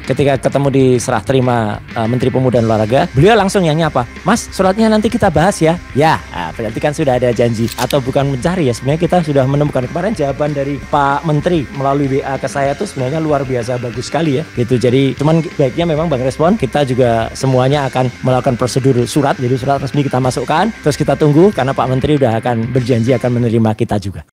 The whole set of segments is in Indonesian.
ketika ketemu di serah terima Menteri Pemuda dan Olahraga, beliau langsung yang nyapa, Mas, suratnya nanti kita bahas ya. Ya, berarti kan sudah ada janji. Atau bukan mencari ya, sebenarnya kita sudah menemukan. Kemarin jawaban dari Pak Menteri melalui WA ke saya tuh sebenarnya luar biasa bagus sekali ya. Gitu. Jadi cuman baiknya memang Bang Respon, kita juga semuanya akan melakukan prosedur surat. Jadi surat resmi kita masukkan, terus kita tunggu karena Pak Menteri udah akan berjanji akan menerima kita juga.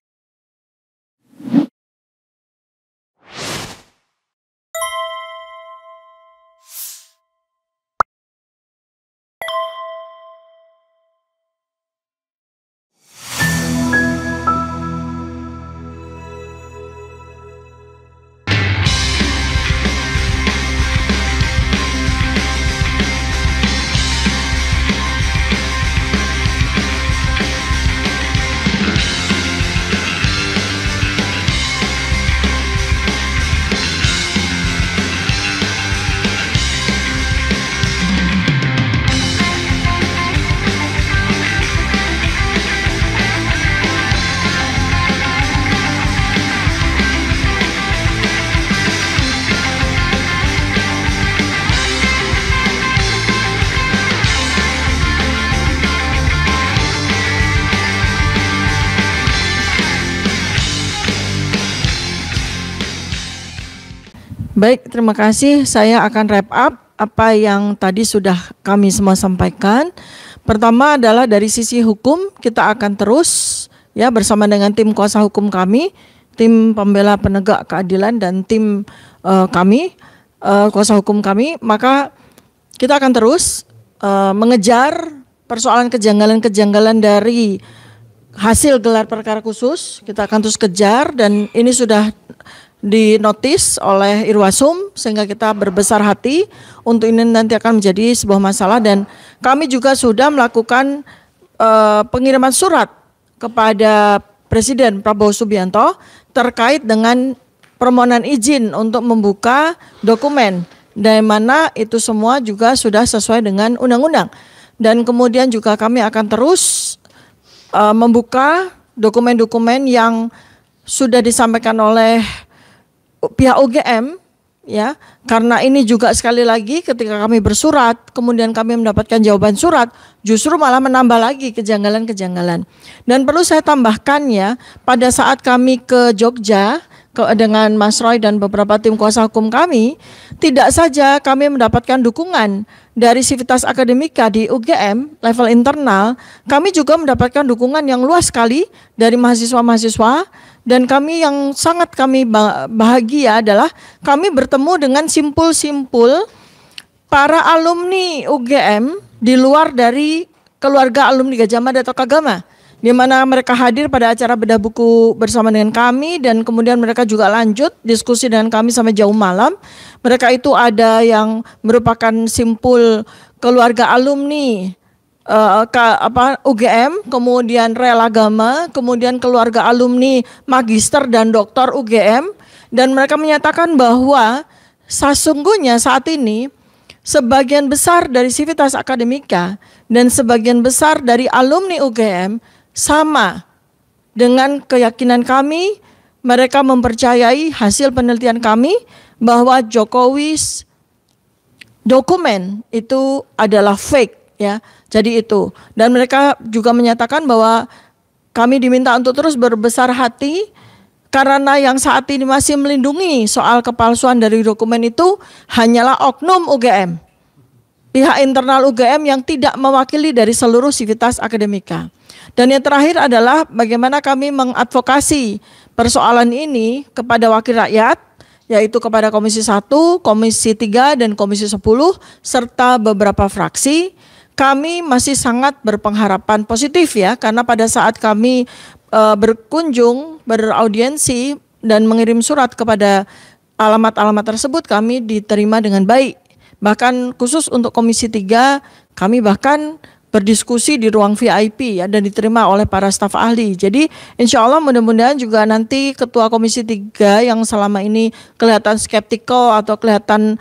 Baik, terima kasih. Saya akan wrap up apa yang tadi sudah kami semua sampaikan. Pertama adalah dari sisi hukum, kita akan terus ya bersama dengan tim kuasa hukum kami, tim pembela penegak keadilan dan tim kami, kuasa hukum kami, maka kita akan terus mengejar persoalan kejanggalan-kejanggalan dari hasil gelar perkara khusus. Kita akan terus kejar dan ini sudah dinotis oleh Irwasum sehingga kita berbesar hati untuk ini nanti akan menjadi sebuah masalah, dan kami juga sudah melakukan pengiriman surat kepada Presiden Prabowo Subianto terkait dengan permohonan izin untuk membuka dokumen, dari mana itu semua juga sudah sesuai dengan undang-undang. Dan kemudian juga kami akan terus membuka dokumen-dokumen yang sudah disampaikan oleh pihak UGM ya, karena ini juga sekali lagi ketika kami bersurat kemudian kami mendapatkan jawaban surat justru malah menambah lagi kejanggalan-kejanggalan. Dan perlu saya tambahkan ya, pada saat kami ke Jogja dengan Mas Roy dan beberapa tim kuasa hukum kami, tidak saja kami mendapatkan dukungan dari Civitas Akademika di UGM level internal, kami juga mendapatkan dukungan yang luas sekali dari mahasiswa-mahasiswa. Dan kami yang sangat kami bahagia adalah kami bertemu dengan simpul-simpul para alumni UGM di luar dari keluarga alumni Gajah Mada atau Kagama, di mana mereka hadir pada acara bedah buku bersama dengan kami, dan kemudian mereka juga lanjut diskusi dengan kami sampai jauh malam. Mereka itu ada yang merupakan simpul keluarga alumni UGM, kemudian rel agama, kemudian keluarga alumni magister dan doktor UGM, dan mereka menyatakan bahwa sesungguhnya saat ini sebagian besar dari Civitas Akademika dan sebagian besar dari alumni UGM sama dengan keyakinan kami. Mereka mempercayai hasil penelitian kami bahwa Jokowi's dokumen itu adalah fake ya. Jadi itu, dan mereka juga menyatakan bahwa kami diminta untuk terus berbesar hati karena yang saat ini masih melindungi soal kepalsuan dari dokumen itu hanyalah oknum UGM, pihak internal UGM yang tidak mewakili dari seluruh Civitas Akademika. Dan yang terakhir adalah bagaimana kami mengadvokasi persoalan ini kepada wakil rakyat, yaitu kepada Komisi 1, Komisi 3, dan Komisi 10, serta beberapa fraksi. Kami masih sangat berpengharapan positif ya, karena pada saat kami berkunjung, beraudiensi, dan mengirim surat kepada alamat-alamat tersebut, kami diterima dengan baik. Bahkan khusus untuk Komisi 3, kami bahkan berdiskusi di ruang VIP ya, dan diterima oleh para staf ahli. Jadi insya Allah mudah-mudahan juga nanti Ketua Komisi 3 yang selama ini kelihatan skeptikal atau kelihatan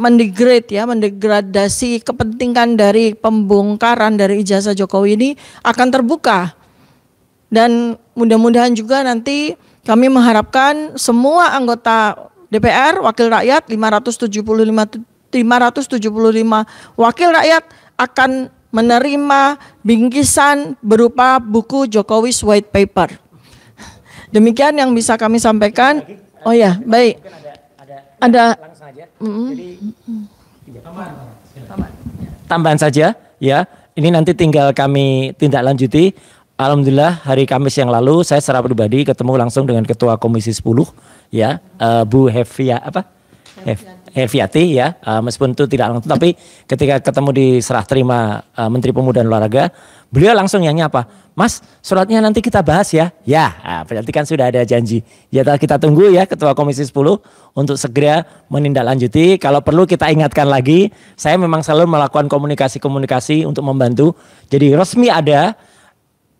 mendegradasi kepentingan dari pembongkaran dari ijazah Jokowi ini akan terbuka. Dan mudah-mudahan juga nanti kami mengharapkan semua anggota DPR, wakil rakyat 575 wakil rakyat akan menerima bingkisan berupa buku Jokowi's White Paper. Demikian yang bisa kami sampaikan. Oh ya, baik. Ada tambahan saja ya. Ini nanti tinggal kami tindak lanjuti. Alhamdulillah hari Kamis yang lalu saya secara pribadi ketemu langsung dengan Ketua Komisi 10 ya, Bu Heviati ya, meskipun itu tidak langsung, tapi ketika ketemu di serah terima Menteri Pemuda dan Olahraga, beliau langsung nanya apa? Mas, suratnya nanti kita bahas ya. Ya, berarti kan sudah ada janji. Ya kita tunggu ya Ketua Komisi 10 untuk segera menindaklanjuti. Kalau perlu kita ingatkan lagi, saya memang selalu melakukan komunikasi untuk membantu. Jadi resmi ada,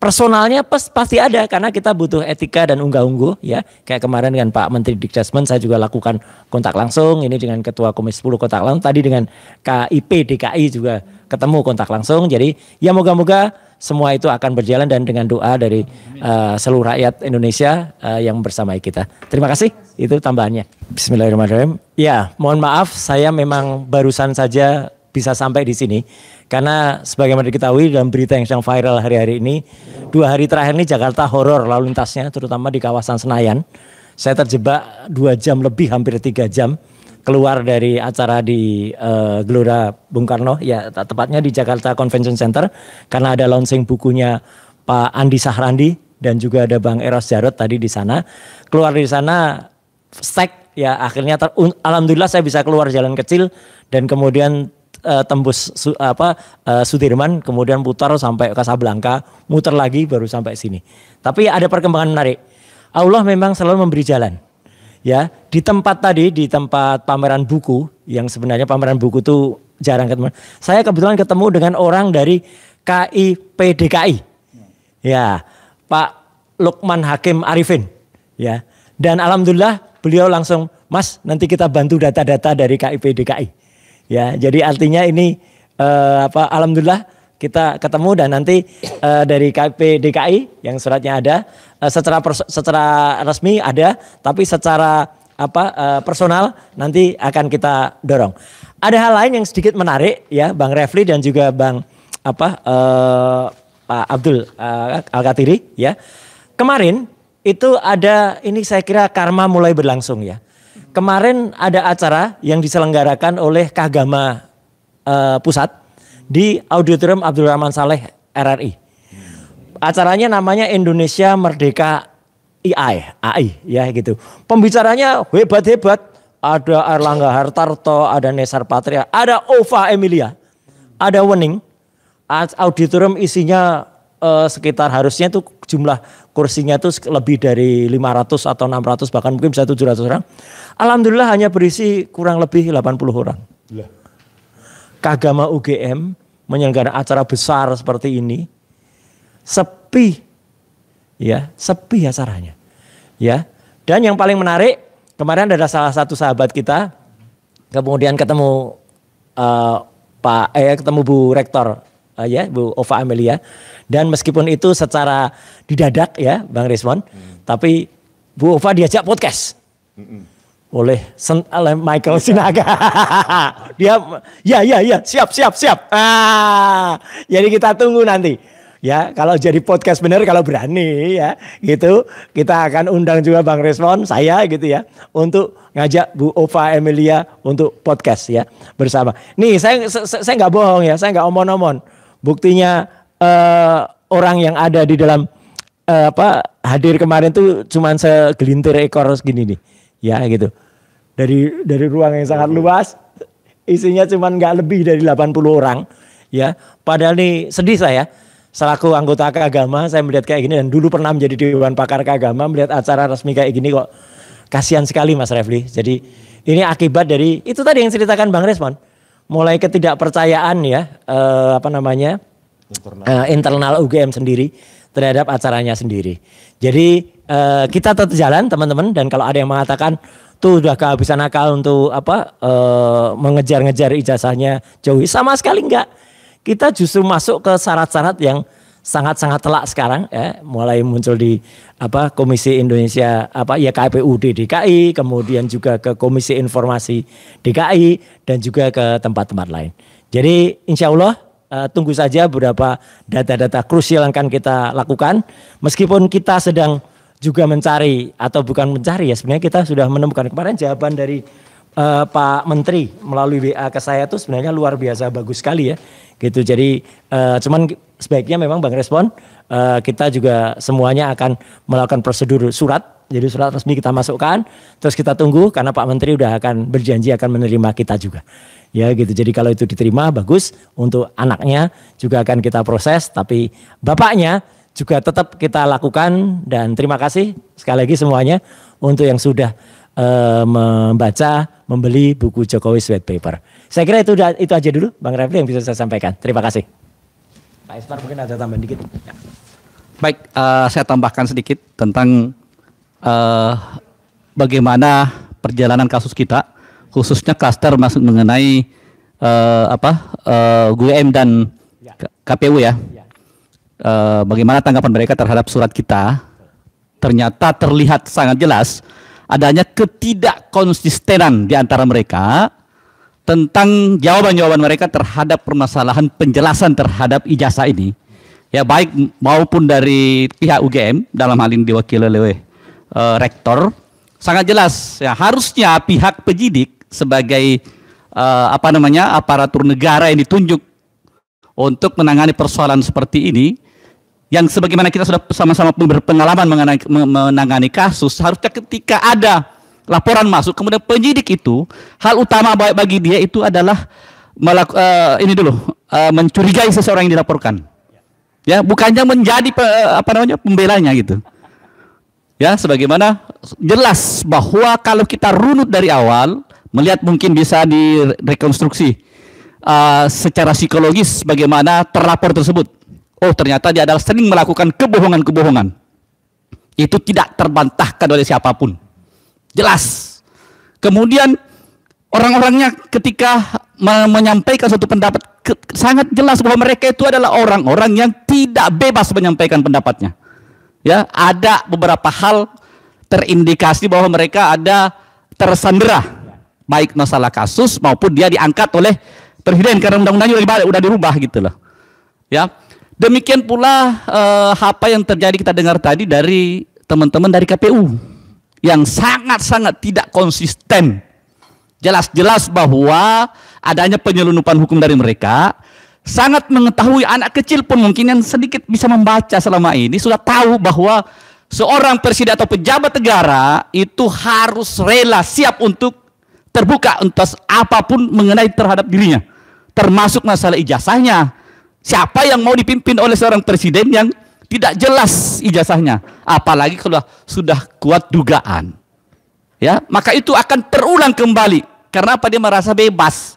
personalnya pasti ada karena kita butuh etika dan unggah-ungguh ya. Kayak kemarin dengan Pak Menteri Dikdasmen saya juga lakukan kontak langsung, ini dengan Ketua Komisi 10 kontak langsung, tadi dengan KIP DKI juga ketemu kontak langsung. Jadi ya moga-moga semua itu akan berjalan dan dengan doa dari seluruh rakyat Indonesia yang bersamai kita. Terima kasih, itu tambahannya. Bismillahirrahmanirrahim. Ya, mohon maaf saya memang barusan saja bisa sampai di sini. Karena sebagaimana diketahui dalam berita yang sedang viral hari-hari ini, 2 hari terakhir ini Jakarta horor lalu lintasnya, terutama di kawasan Senayan. Saya terjebak 2 jam lebih, hampir 3 jam keluar dari acara di Gelora Bung Karno, ya tepatnya di Jakarta Convention Center, karena ada launching bukunya Pak Andi Sahrandi dan juga ada Bang Eros Jarot tadi di sana. Keluar dari sana stack, ya akhirnya alhamdulillah saya bisa keluar jalan kecil dan kemudian tembus Sudirman, kemudian putar sampai Kasablanka, muter lagi baru sampai sini. Tapi ada perkembangan menarik. Allah memang selalu memberi jalan. Ya, di tempat pameran buku yang sebenarnya pameran buku itu jarang ketemu. Saya kebetulan ketemu dengan orang dari KIP DKI. Ya, Pak Lukman Hakim Arifin. Ya. Dan alhamdulillah beliau langsung, "Mas, nanti kita bantu data-data dari KIP DKI." Ya, jadi artinya ini alhamdulillah kita ketemu dan nanti dari KIP DKI yang suratnya ada, secara resmi ada, tapi secara personal nanti akan kita dorong. Ada hal lain yang sedikit menarik ya, Bang Refli dan juga Bang Pak Abdul Al-Katiri ya. Kemarin itu ada, ini saya kira karma mulai berlangsung ya. Kemarin ada acara yang diselenggarakan oleh Kagama Pusat di Auditorium Abdul Rahman Saleh RRI. Acaranya namanya Indonesia Merdeka AI ya gitu. Pembicaranya hebat-hebat. Ada Erlangga Hartarto, ada Nesar Patria, ada Ova Emilia, ada Wening. Auditorium isinya sekitar harusnya itu jumlah kursinya itu lebih dari 500 atau 600 bahkan mungkin bisa 700 orang. Alhamdulillah hanya berisi kurang lebih 80 orang. Kagama UGM menyelenggarakan acara besar seperti ini sepi. Ya, sepi acaranya. Ya. Dan yang paling menarik, kemarin ada salah satu sahabat kita kemudian ketemu ketemu Bu Rektor ya, Bu Ova Amelia, dan meskipun itu secara didadak ya Bang Rismon, tapi Bu Ova diajak podcast oleh Michael Sinaga. Dia ya siap. Jadi kita tunggu nanti ya, kalau jadi podcast benar, kalau berani ya gitu, kita akan undang juga Bang Rismon, saya gitu ya, untuk ngajak Bu Ova Emilia untuk podcast ya bersama. Nih saya nggak bohong ya, saya nggak omon-omon. Buktinya orang yang ada di dalam hadir kemarin tuh cuman segelintir ekor segini nih, ya gitu. Dari ruang yang sangat luas, isinya cuman nggak lebih dari 80 orang, ya. Padahal nih sedih saya, selaku anggota keagama saya melihat kayak gini, dan dulu pernah menjadi Dewan Pakar Keagama, melihat acara resmi kayak gini kok kasihan sekali Mas Refli. Jadi ini akibat dari itu tadi yang ceritakan Bang Resmon. Mulai ketidakpercayaan ya internal UGM sendiri terhadap acaranya sendiri. Jadi kita tetap jalan teman-teman, dan kalau ada yang mengatakan tuh udah kehabisan akal untuk mengejar-ngejar ijazahnya Jokowi, sama sekali enggak. Kita justru masuk ke syarat-syarat yang sangat-sangat telak sekarang ya, mulai muncul di Komisi Indonesia KPUD DKI, kemudian juga ke Komisi Informasi DKI dan juga ke tempat-tempat lain. Jadi insya Allah tunggu saja beberapa data-data krusial yang akan kita lakukan. Meskipun kita sedang juga mencari atau bukan mencari ya, sebenarnya kita sudah menemukan kemarin jawaban dari Pak Menteri melalui WA ke saya tuh sebenarnya luar biasa bagus sekali ya gitu. Jadi cuman sebaiknya memang Bang Respon kita juga semuanya akan melakukan prosedur surat. Jadi surat resmi kita masukkan, terus kita tunggu karena Pak Menteri udah akan berjanji akan menerima kita juga. Ya gitu. Jadi kalau itu diterima bagus, untuk anaknya juga akan kita proses, tapi bapaknya juga tetap kita lakukan. Dan terima kasih sekali lagi semuanya untuk yang sudah membaca, membeli buku Jokowi White Paper. Saya kira itu aja dulu Bang Refli yang bisa saya sampaikan. Terima kasih. Pak Ismar mungkin ada tambahan dikit. Ya. Baik, saya tambahkan sedikit tentang bagaimana perjalanan kasus kita, khususnya klaster masuk mengenai GUM dan KPU ya. Bagaimana tanggapan mereka terhadap surat kita? Ternyata terlihat sangat jelas adanya ketidakkonsistenan di antara mereka tentang jawaban-jawaban mereka terhadap permasalahan penjelasan terhadap ijazah ini. Ya, baik maupun dari pihak UGM, dalam hal ini diwakili oleh rektor, sangat jelas ya, harusnya pihak penyidik sebagai aparatur negara yang ditunjuk untuk menangani persoalan seperti ini, yang sebagaimana kita sudah sama-sama berpengalaman menangani kasus, harusnya ketika ada laporan masuk kemudian penyidik itu hal utama bagi dia itu adalah mencurigai seseorang yang dilaporkan, ya, bukannya menjadi pembelanya gitu. Ya, sebagaimana jelas bahwa kalau kita runut dari awal, melihat mungkin bisa direkonstruksi secara psikologis bagaimana terlapor tersebut. Oh, ternyata dia adalah sering melakukan kebohongan-kebohongan. Itu tidak terbantahkan oleh siapapun. Jelas. Kemudian orang-orangnya ketika menyampaikan suatu pendapat, sangat jelas bahwa mereka itu adalah orang-orang yang tidak bebas menyampaikan pendapatnya. Ya, ada beberapa hal terindikasi bahwa mereka ada tersandera, baik masalah kasus maupun dia diangkat oleh presiden karena undang-undangnya udah dirubah gitu loh. Ya, demikian pula apa yang terjadi kita dengar tadi dari teman-teman dari KPU yang sangat-sangat tidak konsisten. Jelas-jelas bahwa adanya penyelundupan hukum dari mereka. Sangat mengetahui, anak kecil pun mungkin yang sedikit bisa membaca selama ini sudah tahu bahwa seorang presiden atau pejabat negara itu harus rela siap untuk terbuka untuk apapun mengenai terhadap dirinya, termasuk masalah ijazahnya. Siapa yang mau dipimpin oleh seorang presiden yang tidak jelas ijazahnya, apalagi kalau sudah kuat dugaan, ya, maka itu akan terulang kembali. Karena apa? Dia merasa bebas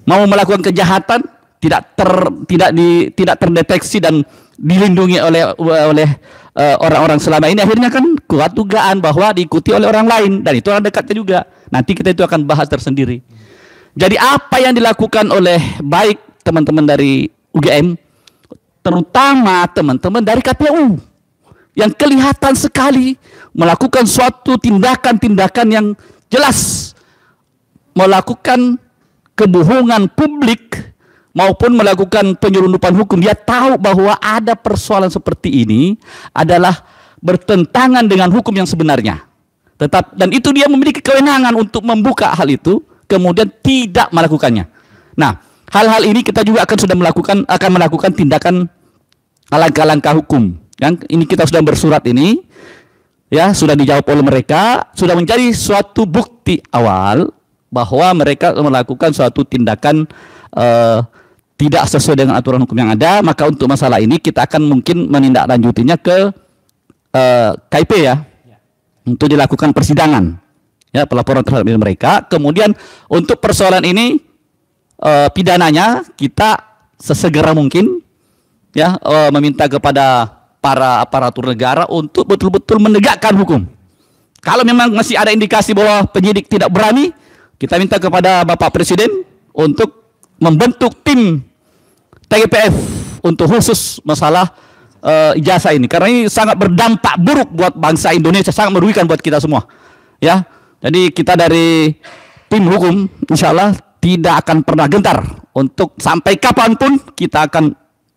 mau melakukan kejahatan, tidak terdeteksi dan dilindungi oleh orang-orang selama ini. Akhirnya kan kuat dugaan bahwa diikuti oleh orang lain, dan itu orang dekatnya juga. Nanti kita itu akan bahas tersendiri. Jadi apa yang dilakukan oleh baik teman-teman dari UGM, terutama teman-teman dari KPU, yang kelihatan sekali melakukan suatu tindakan-tindakan yang jelas, melakukan kebohongan publik maupun melakukan penyelundupan hukum. Dia tahu bahwa ada persoalan seperti ini adalah bertentangan dengan hukum yang sebenarnya. Dan itu dia memiliki kewenangan untuk membuka hal itu, kemudian tidak melakukannya. Nah, hal-hal ini kita juga akan melakukan tindakan langkah-langkah hukum. Yang ini kita sudah bersurat ini, ya, sudah dijawab oleh mereka, sudah menjadi suatu bukti awal bahwa mereka melakukan suatu tindakan tidak sesuai dengan aturan hukum yang ada. Maka untuk masalah ini kita akan mungkin menindaklanjutinya ke KIP ya, untuk dilakukan persidangan, ya, pelaporan terhadap mereka. Kemudian untuk persoalan ini pidananya kita sesegera mungkin, ya, meminta kepada para aparatur negara untuk betul-betul menegakkan hukum. Kalau memang masih ada indikasi bahwa penyidik tidak berani, kita minta kepada Bapak Presiden untuk membentuk tim TGPF untuk khusus masalah ijazah ini, karena ini sangat berdampak buruk buat bangsa Indonesia, sangat merugikan buat kita semua. Ya, jadi kita dari tim hukum, insya Allah tidak akan pernah gentar untuk sampai kapanpun kita akan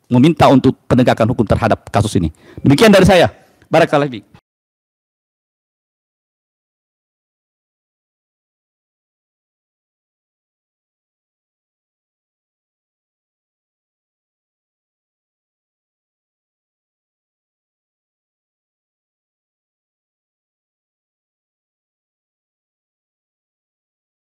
meminta untuk penegakan hukum terhadap kasus ini. Demikian dari saya. Barakallahu fiik.